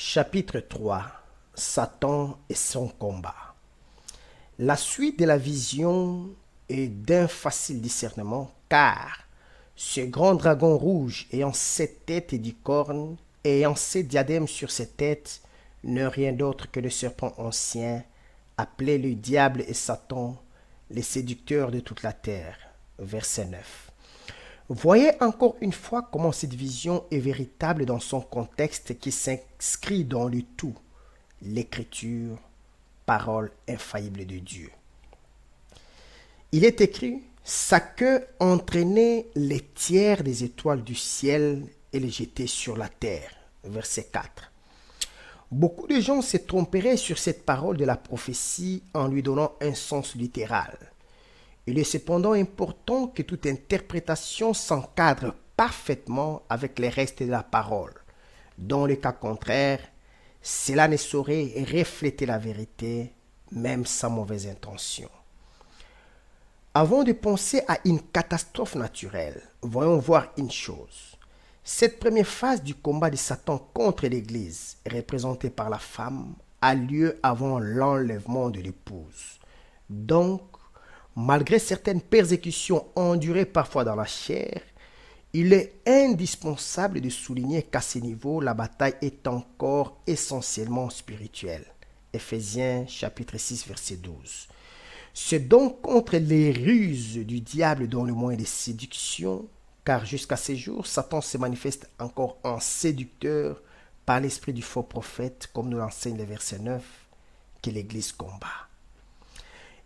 Chapitre 3. Satan et son combat. La suite de la vision est d'un facile discernement, car ce grand dragon rouge ayant 7 têtes et 10 cornes, et ayant 7 diadèmes sur ses têtes, n'est rien d'autre que le serpent ancien, appelé le diable et Satan, les séducteurs de toute la terre. Verset 9. Voyez encore une fois comment cette vision est véritable dans son contexte qui s'inscrit dans le tout, l'écriture, parole infaillible de Dieu. Il est écrit, sa queue entraînait les tiers des étoiles du ciel et les jetait sur la terre. Verset 4. Beaucoup de gens se tromperaient sur cette parole de la prophétie en lui donnant un sens littéral. Il est cependant important que toute interprétation s'encadre parfaitement avec les restes de la parole. Dans le cas contraire, cela ne saurait refléter la vérité, même sans mauvaise intention. Avant de penser à une catastrophe naturelle, voyons voir une chose. Cette première phase du combat de Satan contre l'Église, représentée par la femme, a lieu avant l'enlèvement de l'épouse. Donc, malgré certaines persécutions endurées parfois dans la chair, il est indispensable de souligner qu'à ce niveau, la bataille est encore essentiellement spirituelle. Éphésiens chapitre 6 verset 12. C'est donc contre les ruses du diable dans le moyen de séduction, car jusqu'à ce jour, Satan se manifeste encore en séducteur par l'esprit du faux prophète, comme nous l'enseigne le verset 9, que l'Église combat.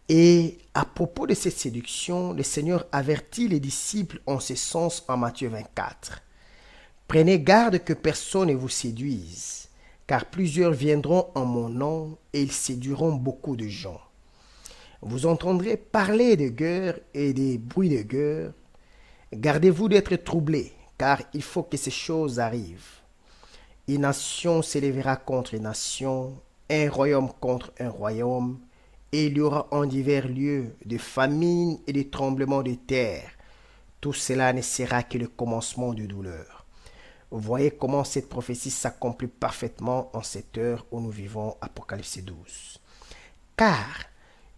Et à propos de cette séduction, le Seigneur avertit les disciples en ce sens en Matthieu 24. Prenez garde que personne ne vous séduise, car plusieurs viendront en mon nom et ils séduiront beaucoup de gens. Vous entendrez parler de guerre et des bruits de guerre. Gardez-vous d'être troublés, car il faut que ces choses arrivent. Une nation s'élèvera contre une nation, un royaume contre un royaume, et il y aura en divers lieux de famines et de tremblements de terre. Tout cela ne sera que le commencement de douleur. Voyez comment cette prophétie s'accomplit parfaitement en cette heure où nous vivons, Apocalypse 12. Car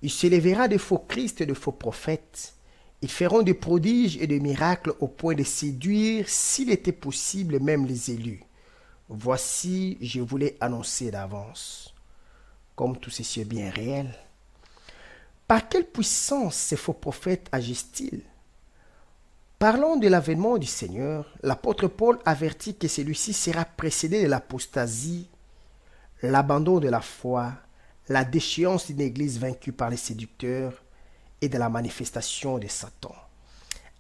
il s'élèvera de faux Christ et de faux prophètes. Ils feront des prodiges et des miracles au point de séduire, s'il était possible, même les élus. Voici, je vous l'ai annoncé d'avance. Comme tout ceci est bien réel. Par quelle puissance ces faux prophètes agissent-ils? Parlant de l'avènement du Seigneur, l'apôtre Paul avertit que celui-ci sera précédé de l'apostasie, l'abandon de la foi, la déchéance d'une église vaincue par les séducteurs et de la manifestation de Satan.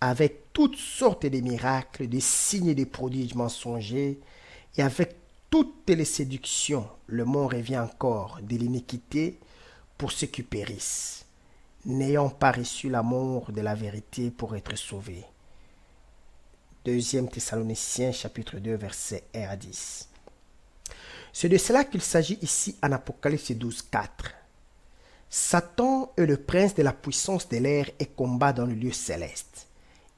Avec toutes sortes de miracles, des signes et des prodiges mensongers, et avec toutes les séductions, le monde revient encore de l'iniquité pour ceux qui périssent, n'ayant pas reçu l'amour de la vérité pour être sauvés. 2 Thessaloniciens chapitre 2 versets 1 à 10. C'est de cela qu'il s'agit ici en Apocalypse 12, 4. Satan est le prince de la puissance de l'air et combat dans le lieu céleste.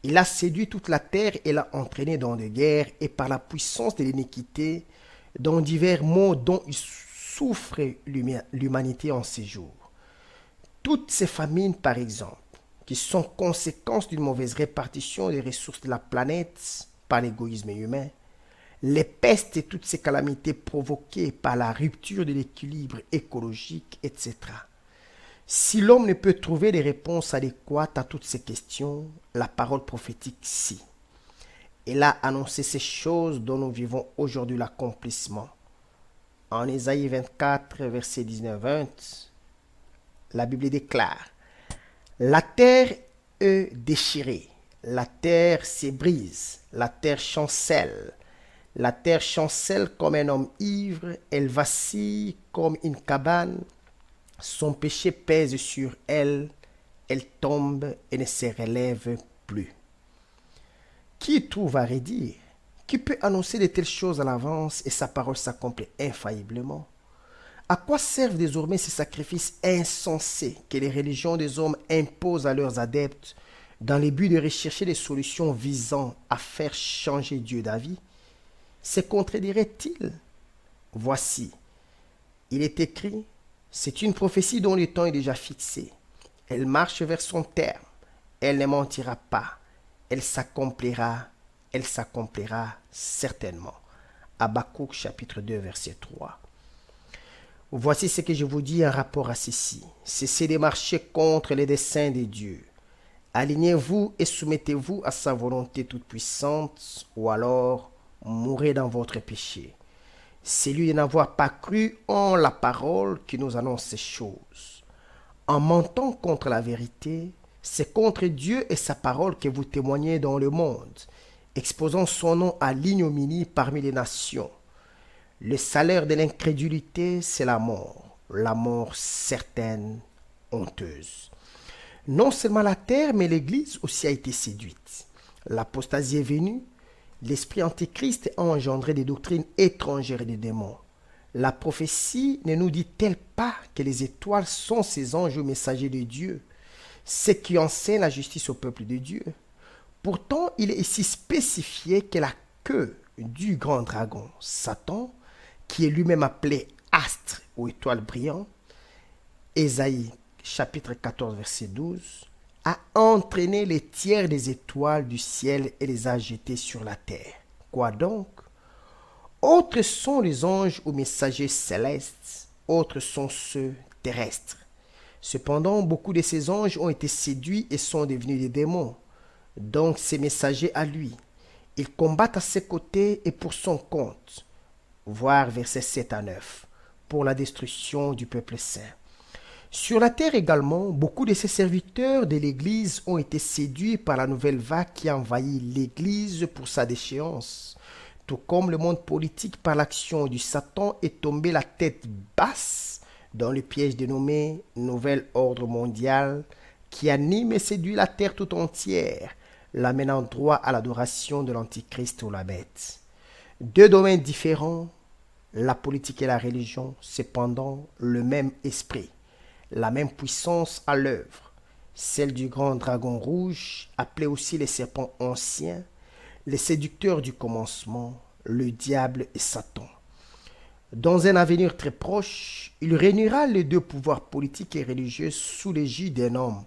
Il a séduit toute la terre et l'a entraîné dans des guerres et par la puissance de l'iniquité, dans divers maux dont il souffre l'humanité en ces jours. Toutes ces famines, par exemple, qui sont conséquences d'une mauvaise répartition des ressources de la planète par l'égoïsme humain, les pestes et toutes ces calamités provoquées par la rupture de l'équilibre écologique, etc. Si l'homme ne peut trouver des réponses adéquates à toutes ces questions, la parole prophétique si. Elle a annoncé ces choses dont nous vivons aujourd'hui l'accomplissement. En Ésaïe 24, verset 19-20, la Bible déclare « La terre est déchirée, la terre s'ébrise, la terre chancelle. La terre chancelle comme un homme ivre, elle vacille comme une cabane. Son péché pèse sur elle, elle tombe et ne se relève plus. » Qui trouve à redire? Qui peut annoncer de telles choses à l'avance et sa parole s'accomplit infailliblement? À quoi servent désormais ces sacrifices insensés que les religions des hommes imposent à leurs adeptes dans le but de rechercher des solutions visant à faire changer Dieu d'avis? Se contredirait-il? Voici, il est écrit, c'est une prophétie dont le temps est déjà fixé. Elle marche vers son terme. Elle ne mentira pas. Elle s'accomplira certainement. Habakkuk chapitre 2 verset 3. Voici ce que je vous dis en rapport à ceci. Cessez de marcher contre les desseins de Dieu. Alignez-vous et soumettez-vous à sa volonté toute puissante, ou alors mourrez dans votre péché. C'est lui de n'avoir pas cru en la parole qui nous annonce ces choses. En mentant contre la vérité, c'est contre Dieu et sa parole que vous témoignez dans le monde, exposant son nom à l'ignominie parmi les nations. Le salaire de l'incrédulité, c'est la mort certaine, honteuse. Non seulement la terre, mais l'Église aussi a été séduite. L'apostasie est venue, l'esprit antichrist a engendré des doctrines étrangères et des démons. La prophétie ne nous dit-elle pas que les étoiles sont ces anges messagers de Dieu, ceux qui enseignent la justice au peuple de Dieu? Pourtant, il est ici spécifié que la queue du grand dragon, Satan, qui est lui-même appelé astre ou étoile brillante, Ésaïe chapitre 14 verset 12, a entraîné les tiers des étoiles du ciel et les a jetées sur la terre. Quoi donc? Autres sont les anges ou messagers célestes, autres sont ceux terrestres. Cependant, beaucoup de ces anges ont été séduits et sont devenus des démons. Donc ces messagers à lui, ils combattent à ses côtés et pour son compte. Voir versets 7 à 9, pour la destruction du peuple saint. Sur la terre également, beaucoup de ces serviteurs de l'Église ont été séduits par la nouvelle vague qui envahit l'Église pour sa déchéance. Tout comme le monde politique par l'action du Satan est tombé la tête basse dans le piège dénommé Nouvel Ordre Mondial qui anime et séduit la terre tout entière, l'amenant droit à l'adoration de l'Antichrist ou la bête. Deux domaines différents, la politique et la religion, cependant le même esprit, la même puissance à l'œuvre, celle du grand dragon rouge, appelé aussi les serpents anciens, les séducteurs du commencement, le diable et Satan. Dans un avenir très proche, il réunira les deux pouvoirs politiques et religieux sous l'égide d'un homme,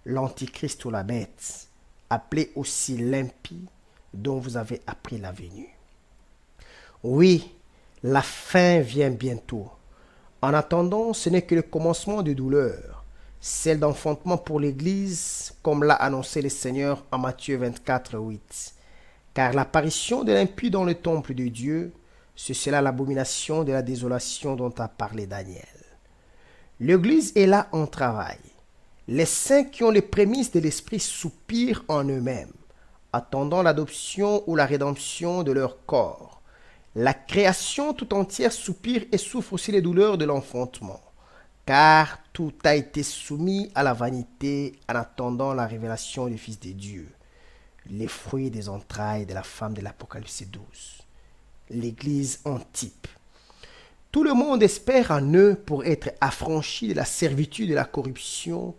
l'Antichrist ou la bête, appelé aussi l'impie, dont vous avez appris la venue. Oui, la fin vient bientôt. En attendant, ce n'est que le commencement de douleur, celle d'enfantement pour l'Église, comme l'a annoncé le Seigneur en Matthieu 24, 8. Car l'apparition de l'impie dans le temple de Dieu, c'est cela l'abomination de la désolation dont a parlé Daniel. L'Église est là en travail. Les saints qui ont les prémices de l'Esprit soupirent en eux-mêmes, attendant l'adoption ou la rédemption de leur corps. La création tout entière soupire et souffre aussi les douleurs de l'enfantement, car tout a été soumis à la vanité en attendant la révélation du Fils de Dieu, les fruits des entrailles de la femme de l'Apocalypse 12. L'Église en type. Tout le monde espère en eux pour être affranchi de la servitude et de la corruption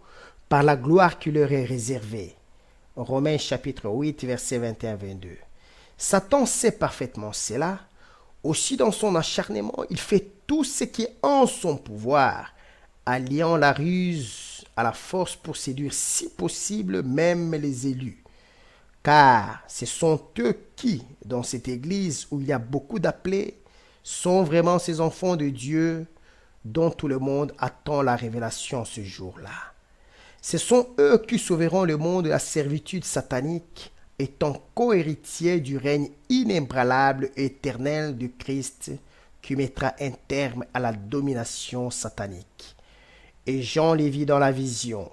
par la gloire qui leur est réservée. Romains chapitre 8, versets 21-22. Satan sait parfaitement cela. Aussi dans son acharnement, il fait tout ce qui est en son pouvoir, alliant la ruse à la force pour séduire si possible même les élus. Car ce sont eux qui, dans cette église où il y a beaucoup d'appelés, sont vraiment ces enfants de Dieu dont tout le monde attend la révélation ce jour-là. Ce sont eux qui sauveront le monde de la servitude satanique, étant co-héritiers du règne inébranlable et éternel de Christ qui mettra un terme à la domination satanique. Et Jean les vit dans la vision.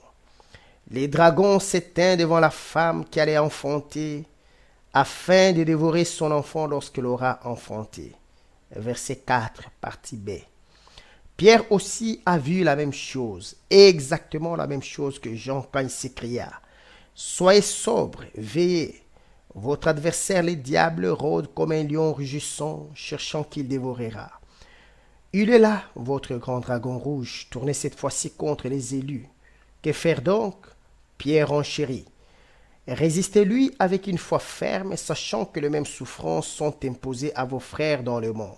Les dragons s'éteignent devant la femme qui allait enfanter, afin de dévorer son enfant lorsqu'elle aura enfanté. Verset 4, partie B. Pierre aussi a vu la même chose, exactement la même chose que Jean quand il s'écria. Soyez sobres, veillez. Votre adversaire, le diable, rôde comme un lion rugissant, cherchant qui le dévorera. Il est là, votre grand dragon rouge, tourné cette fois-ci contre les élus. Que faire donc? Pierre enchérit. Résistez-lui avec une foi ferme, sachant que les mêmes souffrances sont imposées à vos frères dans le monde.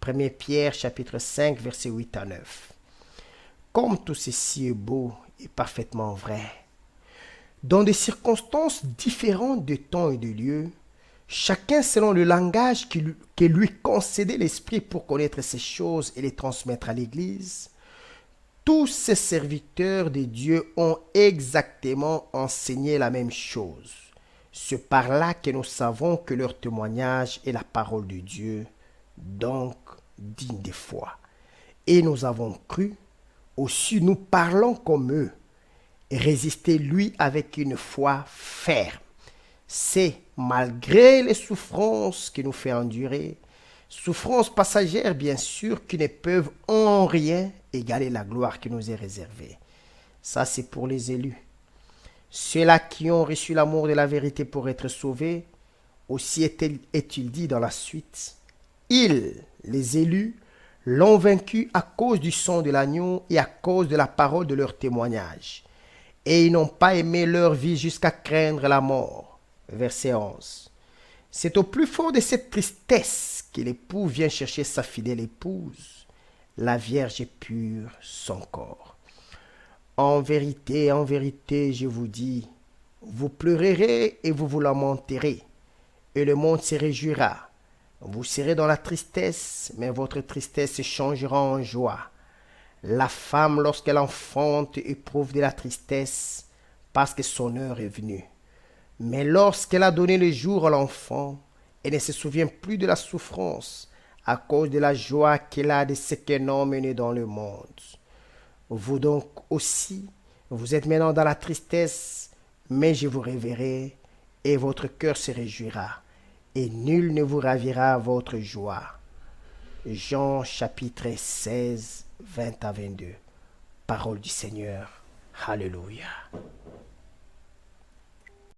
1 Pierre chapitre 5 versets 8 à 9. Comme tout ceci est beau et parfaitement vrai, dans des circonstances différentes de temps et de lieu, chacun selon le langage que lui concédait l'Esprit pour connaître ces choses et les transmettre à l'Église, tous ces serviteurs de Dieu ont exactement enseigné la même chose. C'est par là que nous savons que leur témoignage est la parole de Dieu, donc digne de foi. Et nous avons cru, aussi nous parlons comme eux, et résister lui avec une foi ferme. C'est malgré les souffrances qu'il nous fait endurer, souffrances passagères bien sûr, qui ne peuvent en rien égaler la gloire qui nous est réservée. Ça c'est pour les élus. Ceux-là qui ont reçu l'amour de la vérité pour être sauvés, aussi est-il dit dans la suite. Ils, les élus, l'ont vaincu à cause du sang de l'agneau et à cause de la parole de leur témoignage. Et ils n'ont pas aimé leur vie jusqu'à craindre la mort. Verset 11. C'est au plus fort de cette tristesse que l'époux vient chercher sa fidèle épouse, la Vierge pure son corps. En vérité, je vous dis, vous pleurerez et vous vous lamenterez, et le monde se réjouira. Vous serez dans la tristesse, mais votre tristesse se changera en joie. La femme, lorsqu'elle enfante, éprouve de la tristesse, parce que son heure est venue. Mais lorsqu'elle a donné le jour à l'enfant, elle ne se souvient plus de la souffrance, à cause de la joie qu'elle a de ce qu'un homme est né dans le monde. Vous donc aussi, vous êtes maintenant dans la tristesse, mais je vous reverrai, et votre cœur se réjouira, et nul ne vous ravira votre joie. Jean chapitre 16, 20 à 22. Parole du Seigneur. Alléluia.